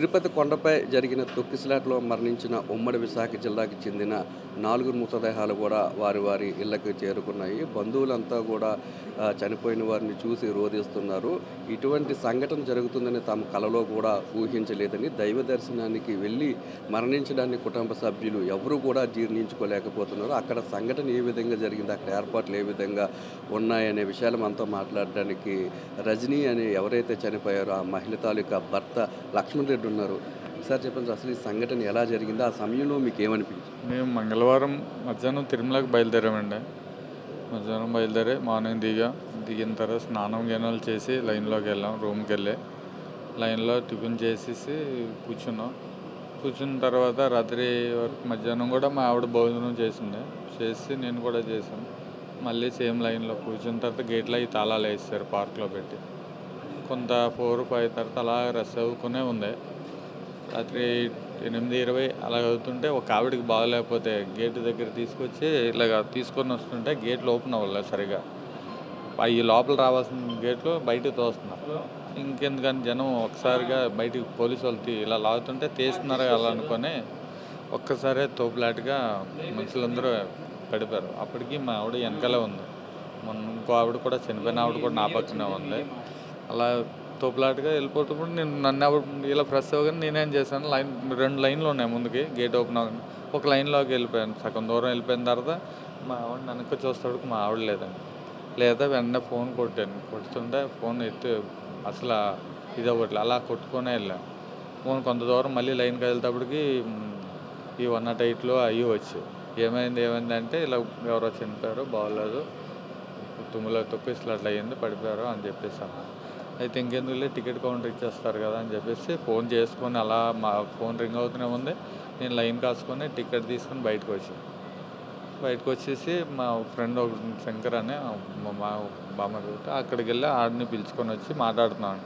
తిరుపతి కొండపై జరిగిన తొక్కిసలాటలో మరణించిన ఉమ్మడి విశాఖ జిల్లాకి చెందిన 4 మృతదేహాలు కూడా వారి వారి ఇళ్లకు చేరుకున్నాయి. బంధువులంతా కూడా చనిపోయిన వారిని చూసి రోదిస్తున్నారు. ఇటువంటి సంఘటన జరుగుతుందని తాము కలలో కూడా ఊహించలేదని, దైవ దర్శనానికి వెళ్ళి మరణించడాన్ని కుటుంబ సభ్యులు ఎవరూ కూడా జీర్ణించుకోలేకపోతున్నారు. అక్కడ సంఘటన ఏ విధంగా జరిగింది, అక్కడ ఏర్పాట్లు ఏ విధంగా ఉన్నాయనే విషయాలు మనతో మాట్లాడడానికి రజనీ అని ఎవరైతే చనిపోయారో ఆ మహిళ తాలూకా భర్త లక్ష్మణ్ రెడ్డి ఉన్నారు. సార్ చెప్పండి, అసలు ఈ సంఘటన ఎలా జరిగింది, ఆ సమయంలో మీకు ఏమనిపించింది? మేము మంగళవారం మధ్యాహ్నం తిరుమలకి బయలుదేరామండి. మధ్యాహ్నం బయలుదేరి మార్నింగ్ దిగిన తర్వాత స్నానం గినాలు చేసి లైన్లోకి వెళ్ళాం. రూమ్కి వెళ్ళి లైన్లో టిఫిన్ చేసేసి కూర్చున్న తర్వాత రాత్రి వరకు మధ్యాహ్నం కూడా మా ఆవిడ భోజనం చేసి నేను కూడా చేశాను. మళ్ళీ సేమ్ లైన్లో కూర్చున్న తర్వాత గేట్లో అవి తాళాలు వేస్తారు పార్క్లో పెట్టి. కొంత 4-5 తర్వాత అలా రష్ అవుకునే ఉంది. రాత్రి 8:20 అలా అవుతుంటే ఒక ఆవిడకి బాగలేకపోతే గేటు దగ్గర తీసుకొచ్చి ఇలాగ తీసుకొని వస్తుంటే గేట్లు ఓపెన్ అవ్వలేదు సరిగా. అవి లోపల రావాల్సిన గేట్లు బయటకు తోస్తున్నారు. ఇంకెందుకని జనం ఒకసారిగా బయటికి పోలీసు వాళ్ళు ఇలా లాగుతుంటే తీస్తున్నారు అలా అనుకొని ఒక్కసారే తోపులాటగా మనుషులందరూ పడిపోయారు. అప్పటికి మా ఆవిడ వెనకాలే ఉంది. ఇంకో ఆవిడ కూడా చనిపోయిన ఆవిడ కూడా నా పక్కనే ఉంది. అలా తోపులాటగా వెళ్ళిపోతున్నప్పుడు నన్ను ఎవరు ఇలా ప్రెస్ అవ్వగానే నేనేం చేశాను, 2 లైన్లు ఉన్నాయి ముందుకి. గేట్ ఓపెన్ అవ్వగానే ఒక లైన్లోకి వెళ్ళిపోయాను. సగం దూరం వెళ్ళిపోయిన తర్వాత మా ఆవిడ వెనక్కి చూస్తాడు, మా ఆవిడ లేదా వెంటనే ఫోన్ కొడుతుంటే ఫోన్ ఎత్తి అసలు ఇది అవ్వట్లేదు. అలా కొట్టుకునే వెళ్ళాను. ఫోన్ కొంత దూరం మళ్ళీ లైన్కి వెళ్తేప్పటికి ఈ 108లో అవి వచ్చి ఏమైంది అంటే ఇలా ఎవరో చనిపోయారు, బాగోలేదు, తుమ్ములో తొక్కిసలు అట్లా అయ్యింది, పడిపోయారు అని చెప్పేసాను. అయితే ఇంకెందుకులే టికెట్ కౌంటర్ ఇచ్చేస్తారు కదా అని చెప్పేసి ఫోన్ చేసుకొని అలా మా ఫోన్ రింగ్ అవుతూనే ఉంది. నేను లైన్ కాసుకొని టికెట్ తీసుకొని బయటకు వచ్చేసి మా ఫ్రెండ్ ఒక శంకర్ అని మా బామ్మగారు అక్కడికి వెళ్ళి ఆడిని పిలుచుకొని వచ్చి మాట్లాడుతున్నాను.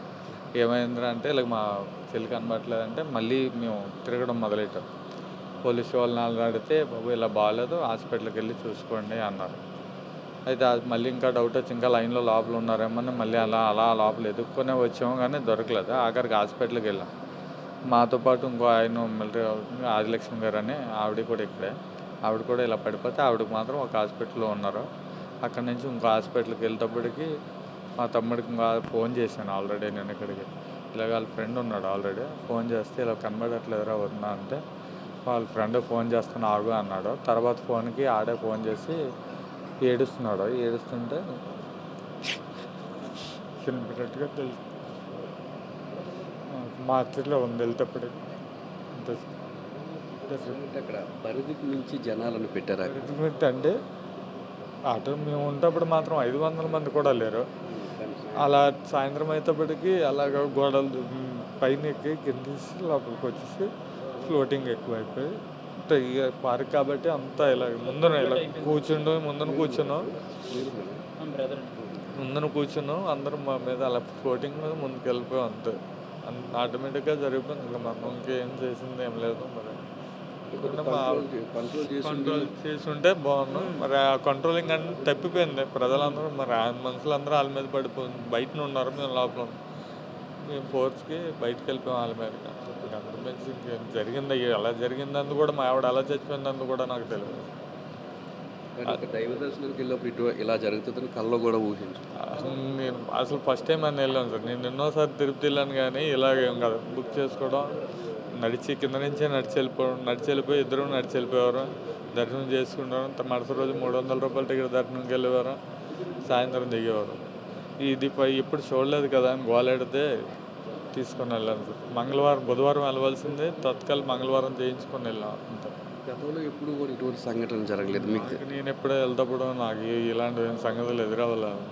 ఏమైందిరా అంటే ఇలా మా చెల్లి కనబడట్లేదంటే మళ్ళీ మేము తిరగడం మొదలెట్టాం. పోలీసు వాళ్ళని అడిగితే బాబు ఇలా బాగాలేదు, హాస్పిటల్కి వెళ్ళి చూసుకోండి అన్నారు. అయితే అది మళ్ళీ ఇంకా డౌట్ వచ్చి ఇంకా లైన్లో లోపల ఉన్నారేమని మళ్ళీ అలా లోపల ఎదుక్కొనే వచ్చాము, కానీ దొరకలేదు. ఆఖరికి హాస్పిటల్కి వెళ్ళాం. మాతో పాటు ఇంకో ఆయన మిలిటరీ ఆదిలక్ష్మి గారు అని ఆవిడ కూడా ఇక్కడే. ఆవిడ కూడా ఇలా పడిపోతే ఆవిడకి మాత్రం ఒక హాస్పిటల్లో ఉన్నారు. అక్కడి నుంచి ఇంకో హాస్పిటల్కి వెళ్ళేటప్పటికి మా తమ్ముడికి ఇంకా ఫోన్ చేశాను ఆల్రెడీ. నేను ఇక్కడికి ఇలాగ వాళ్ళ ఫ్రెండ్ ఉన్నాడు ఆల్రెడీ. ఫోన్ చేస్తే ఇలా కనబడట్లేదురా వద్దా అంటే వాళ్ళ ఫ్రెండ్ ఫోన్ చేస్తాను ఆగు అన్నాడు. తర్వాత ఫోన్కి ఆడే ఫోన్ చేసి ఏడుస్తుంటే చనిపోయినట్టుగా తెలుసు. మా అత్తలో ఉంది వెళ్తేప్పటికి. అక్కడ పరిధికి మించి జనాలను పెట్టారు. అంటే ఆటో మేము ఉంటప్పుడు మాత్రం 500 మంది కూడా లేరు. అలా సాయంత్రం అయ్యేటప్పటికి అలాగ గోడలు పైన ఎక్కి కిందేసి లోపలికి వచ్చేసి ఫ్లోటింగ్ ఎక్కువైపోయి ఇక పార్క్ కాబట్టి అంతా ఇలా ముందర కూర్చున్నాం అందరం మా మీద అలా ఫ్లోటింగ్ మీద ముందుకు వెళ్ళిపోయాం. అంతే ఆటోమేటిక్గా జరిగిపోయింది. ఇంకా మనం ఇంకేం చేసింది ఏం లేదు. మరి కంట్రోల్ చేసుంటే బాగున్నాం. మరి ఆ కంట్రోలింగ్ అంటే తప్పిపోయింది. ప్రజలందరూ మరి మనుషులందరూ వాళ్ళ మీద పడిపోయింది. బయటనే ఉన్నారు, మేము లోపల మేము ఫోర్స్కి బయటకు వెళ్ళిపోయాం వాళ్ళ మీద. అంతకుమించి ఇంకేం జరిగింది అలా జరిగిందందు కూడా మా ఆవిడ అలా చచ్చిపోయిందందు కూడా నాకు తెలియదు. దైవ దర్శనానికి వెళ్ళినప్పుడు ఇలా జరుగుతుందని కల్లో కూడా ఊహించు. నేను అసలు ఫస్ట్ టైం అని వెళ్ళాను సార్. నేను ఎన్నోసారి తిరుపతి వెళ్ళాను, కానీ ఇలాగేం కాదు. బుక్ చేసుకోవడం, కింద నుంచే నడిచి వెళ్ళిపోయి ఇద్దరు నడిచి వెళ్ళిపోయేవారు. దర్శనం చేసుకుంటారు. మరుసటి రోజు 300 రూపాయల టికెట్ దర్శనంకి వెళ్ళేవారు. సాయంత్రం దిగేవారు. ఇది ఎప్పుడు చూడలేదు కదా అని గోలెడితే తీసుకొని వెళ్ళాను సార్. బుధవారం వెళ్ళవలసిందే, తత్కాల్ మంగళవారం చేయించుకొని వెళ్ళాం. అంతే. గతంలో ఎప్పుడు కూడా ఇటువంటి సంఘటన జరగలేదు మీకు? నేను ఎప్పుడో వెళ్తప్పుడు నాకు ఇలాంటి సంగతులు ఎదురవ్వలేదు.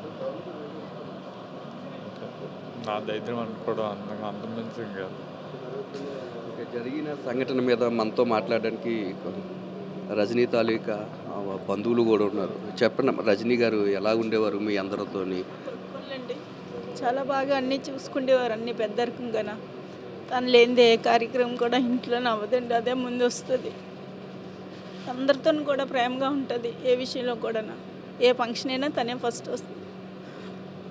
నా ధైర్యం అనుకోవడం అంతమించి కాదు. జరిగిన సంఘటన మీద మనతో మాట్లాడడానికి రజనీ తాలూకా బంధువులు కూడా ఉన్నారు. చెప్పండి, రజనీ గారు ఎలా ఉండేవారు మీ అందరితోని? చాలా బాగా అన్నీ చూసుకునేవారు, అన్నీ పెద్దరికంగా. తను లేనిదే ఏ కార్యక్రమం కూడా ఇంట్లోనే అవ్వదండి, అదే ముందు వస్తుంది. అందరితో కూడా ప్రేమగా ఉంటుంది. ఏ విషయంలో కూడా ఏ ఫంక్షన్ అయినా తనే ఫస్ట్ వస్తుంది.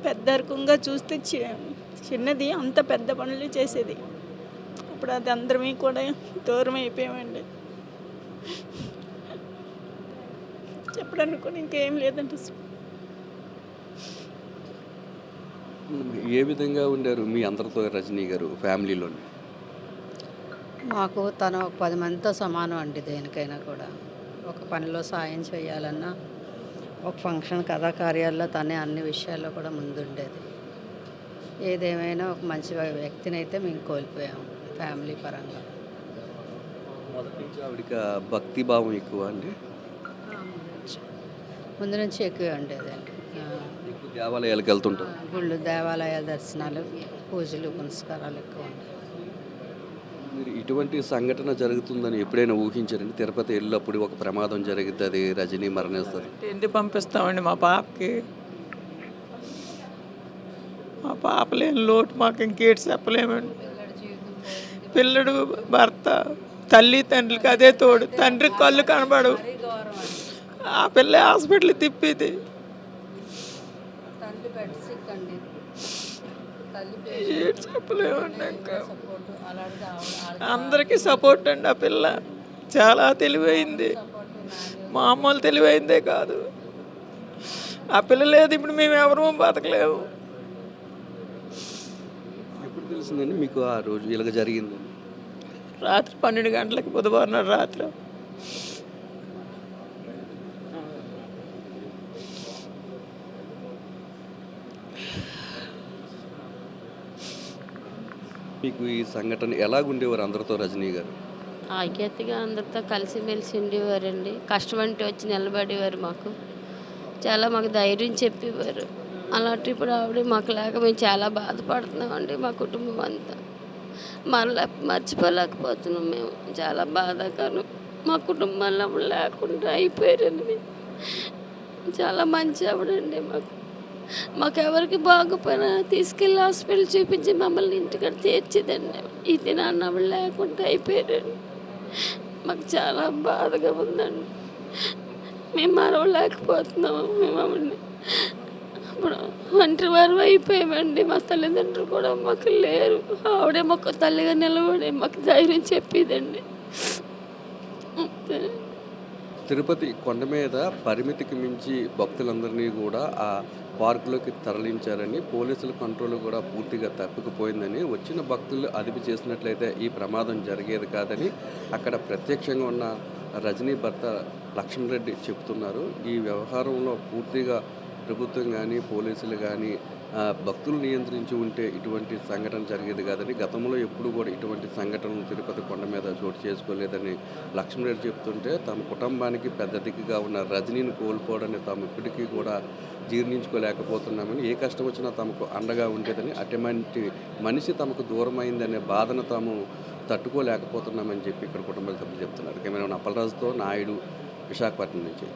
పెద్దరికంగా చూస్తే చిన్నది అంత పెద్ద పనులు చేసేది. ఇప్పుడు అది అందరమీ కూడా దూరం అయిపోయామండి. చెప్పడానికి కూడా ఇంకేం లేదండి అసలు. ఏ విధంగా ఉండారు మీ అందరితో రజనీ గారు ఫ్యామిలీలోని? మాకు తను ఒక 10 మందితో సమానం అండి. దేనికైనా కూడా ఒక పనిలో సాయం చేయాలన్నా, ఒక ఫంక్షన్ కథాకార్యాల్లో తనే అన్ని విషయాల్లో కూడా ముందుండేది. ఏదేమైనా ఒక మంచి వ్యక్తిని అయితే మేము కోల్పోయాము ఫ్యామిలీ పరంగా. మొదటి నుంచి ఆవిడకి భక్తి భావం ఎక్కువ అండి. ముందు నుంచి ఎక్కువ ఉండేదండి. ఎక్కువ దేవాలయాలకు వెళ్తుంటారు. గుళ్ళు, దేవాలయ దర్శనాలు, పూజలు, పునస్కారాలు ఎక్కువ ఉండేవి. మీరు ఇటువంటి సంఘటన జరుగుతుందని ఎప్పుడైనా ఊహించారండి? తిరుపతి వెళ్ళినప్పుడు ఒక ప్రమాదం జరుగుతుంది, రజనీ మరణిస్తారు. ఎందుకు పంపిస్తామండి మా పాపకి? మా పాప లేని లోటు మాకు ఇంకేటి చెప్పలేమండి. పిల్లడు, భర్త, తల్లి తండ్రికి అదే తోడు. తండ్రికి కళ్ళు కనబడు. ఆ పిల్ల హాస్పిటల్ తిప్పిది. ఏటి చెప్పలేమండి. ఇంకా అందరికీ సపోర్ట్ అండి. ఆ పిల్ల చాలా తెలివైంది, మామూలు తెలివైందే కాదు. ఆ పిల్ల లేదు ఇప్పుడు మేము ఎవరూ బతకలేము. ఎప్పుడు తెలిసిందండి మీకు ఆ రోజు ఇలాగ జరిగింది? రాత్రి 12 గంటలకు బుధవారం నాడు రాత్రి. మీకు ఈ సంఘటన ఎలాగుండేవారు అందరితో రజనీ గారు? ఐక్యతగా అందరితో కలిసిమెలిసి ఉండేవారండి. కష్టం అంటే వచ్చి నిలబడేవారు. మాకు ధైర్యం చెప్పేవారు. అలాంటి ఇప్పుడు ఆవిడ మాకు లేక మేము చాలా బాధపడుతున్నామండి. మా కుటుంబం అంతా మర్చిపోలేకపోతున్నాం మేము. చాలా బాధాకరం. మా కుటుంబంలో ఆవిడ లేకుండా అయిపోయారండి. చాలా మంచి ఆవిడండి. మాకెవరికి బాగోపోయినా తీసుకెళ్ళి హాస్పిటల్ చూపించి మమ్మల్ని ఇంటికాడ తీర్చిదండి. ఇది నాన్న ఆవిడ లేకుండా అయిపోయారండి. మాకు చాలా బాధగా ఉందండి. మేము మరవలేకపోతున్నాము. మేము ఆవిడని ఇప్పుడు ఒంటరి వారు అయిపోయామండి. మా తల్లిదండ్రులు కూడా మాకు లేరు. ఆవిడే మాకు తల్లిగా నిలబడి మాకు ధైర్యం చెప్పేదండి. తిరుపతి కొండ మీద పరిమితికి మించి భక్తులందరినీ కూడా ఆ పార్కులోకి తరలించారని, పోలీసుల కంట్రోల్ కూడా పూర్తిగా తప్పిపోయిందని, వచ్చిన భక్తులు అదుపు చేసినట్లయితే ఈ ప్రమాదం జరిగేది కాదని అక్కడ ప్రత్యక్షంగా ఉన్న రజనీ భర్త లక్ష్మణరెడ్డి చెప్తున్నారు. ఈ వ్యవహారంలో పూర్తిగా ప్రభుత్వం కానీ, పోలీసులు కానీ భక్తులు నియంత్రించి ఉంటే ఇటువంటి సంఘటన జరిగేది కాదని, గతంలో ఎప్పుడు కూడా ఇటువంటి సంఘటనలు తిరుపతి కొండ మీద చోటు చేసుకోలేదని లక్ష్మణరెడ్డి చెప్తుంటే, తమ కుటుంబానికి పెద్ద దిక్కుగా ఉన్న రజనీని కోల్పోవడాన్ని తాము ఇప్పటికీ కూడా జీర్ణించుకోలేకపోతున్నామని, ఏ కష్టం వచ్చినా తమకు అండగా ఉండేదని, అటువంటి మనిషి తమకు దూరమైందనే బాధను తాము తట్టుకోలేకపోతున్నామని చెప్పి ఇక్కడ కుటుంబ సభ్యులు చెప్తున్నారు. కెమెరా అప్పలరాజుతో నాయుడు, విశాఖపట్నం నుంచి.